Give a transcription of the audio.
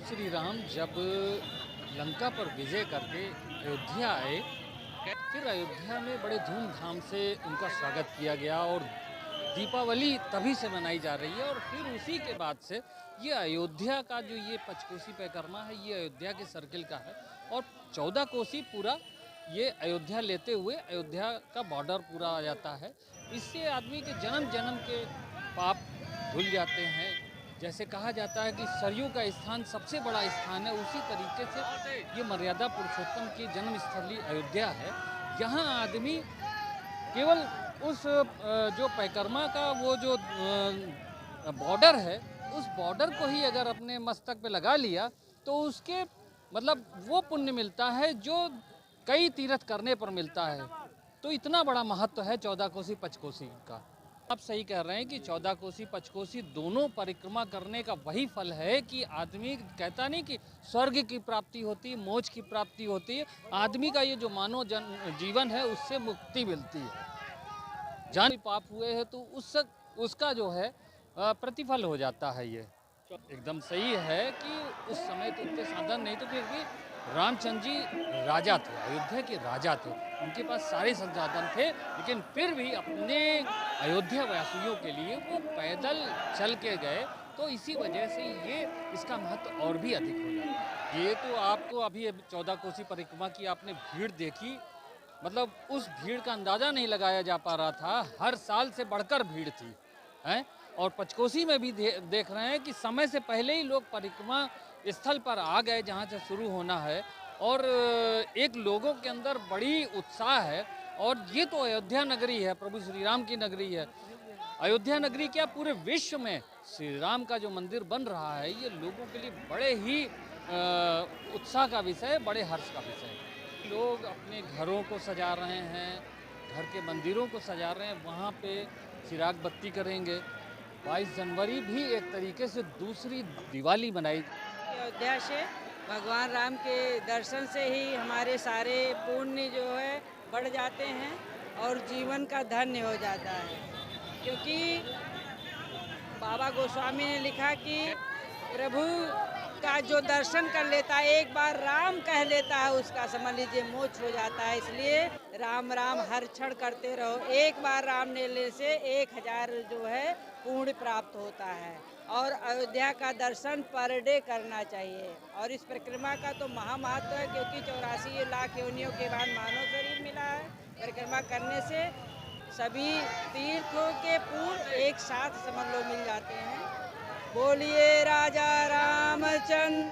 श्री राम जब लंका पर विजय करके अयोध्या आए, फिर अयोध्या में बड़े धूमधाम से उनका स्वागत किया गया और दीपावली तभी से मनाई जा रही है। और फिर उसी के बाद से ये अयोध्या का जो ये पंचकोसी परिक्रमा है, ये अयोध्या के सर्किल का है और 14 कोसी पूरा ये अयोध्या लेते हुए अयोध्या का बॉर्डर पूरा आ जाता है। इससे आदमी के जन्म जन्म के पाप धुल जाते हैं। जैसे कहा जाता है कि सरयू का स्थान सबसे बड़ा स्थान है, उसी तरीके से ये मर्यादा पुरुषोत्तम की जन्मस्थली अयोध्या है। यहाँ आदमी केवल उस जो परिक्रमा का वो जो बॉर्डर है, उस बॉर्डर को ही अगर अपने मस्तक पे लगा लिया तो उसके मतलब वो पुण्य मिलता है जो कई तीर्थ करने पर मिलता है। तो इतना बड़ा महत्व है 14 कोसी पंचकोसी का। आप सही कह रहे हैं कि 14 कोसी पंचकोसी दोनों परिक्रमा करने का वही फल है कि आदमी कहता नहीं कि स्वर्ग की प्राप्ति होती है, मोक्ष की प्राप्ति होती है। आदमी का ये जो मानव जीवन है उससे मुक्ति मिलती है। जान पाप हुए हैं तो उसका जो है प्रतिफल हो जाता है। ये एकदम सही है कि उस समय तो इतने साधन नहीं, तो फिर भी रामचंद्र जी राजा थे, अयोध्या के राजा थे, उनके पास सारे संसाधन थे, लेकिन फिर भी अपने अयोध्या वासियों के लिए वो पैदल चल के गए। तो इसी वजह से ये इसका महत्व और भी अधिक हो जाता है। ये तो आपको अभी 14 कोसी परिक्रमा की आपने भीड़ देखी, मतलब उस भीड़ का अंदाज़ा नहीं लगाया जा पा रहा था। हर साल से बढ़कर भीड़ थी हैं। और पंचकोसी में भी देख रहे हैं कि समय से पहले ही लोग परिक्रमा स्थल पर आ गए जहां से शुरू होना है। और एक लोगों के अंदर बड़ी उत्साह है। और ये तो अयोध्या नगरी है, प्रभु श्री राम की नगरी है। अयोध्या नगरी क्या, पूरे विश्व में श्री राम का जो मंदिर बन रहा है, ये लोगों के लिए बड़े ही उत्साह का विषय है, बड़े हर्ष का विषय है। लोग अपने घरों को सजा रहे हैं, घर के मंदिरों को सजा रहे हैं, वहाँ पे चिराग बत्ती करेंगे। 22 जनवरी भी एक तरीके से दूसरी दिवाली मनाई। अयोध्या से भगवान राम के दर्शन से ही हमारे सारे पुण्य जो है बढ़ जाते हैं और जीवन का धन्य हो जाता है। क्योंकि बाबा गोस्वामी ने लिखा कि प्रभु का जो दर्शन कर लेता है, एक बार राम कह लेता है, उसका समझ लीजिए मोक्ष हो जाता है। इसलिए राम राम हर क्षण करते रहो। एक बार राम ने लेने से 1000 जो है पुण्य प्राप्त होता है। और अयोध्या का दर्शन पर डे करना चाहिए। और इस परिक्रमा का तो महामहत्व है, क्योंकि 84 लाख योनियों के बाद मानव शरीर मिला है। परिक्रमा करने से सभी तीर्थों के पुण्य एक साथ समझ लो मिल जाते हैं। बोलिए राजा रामचंद्र।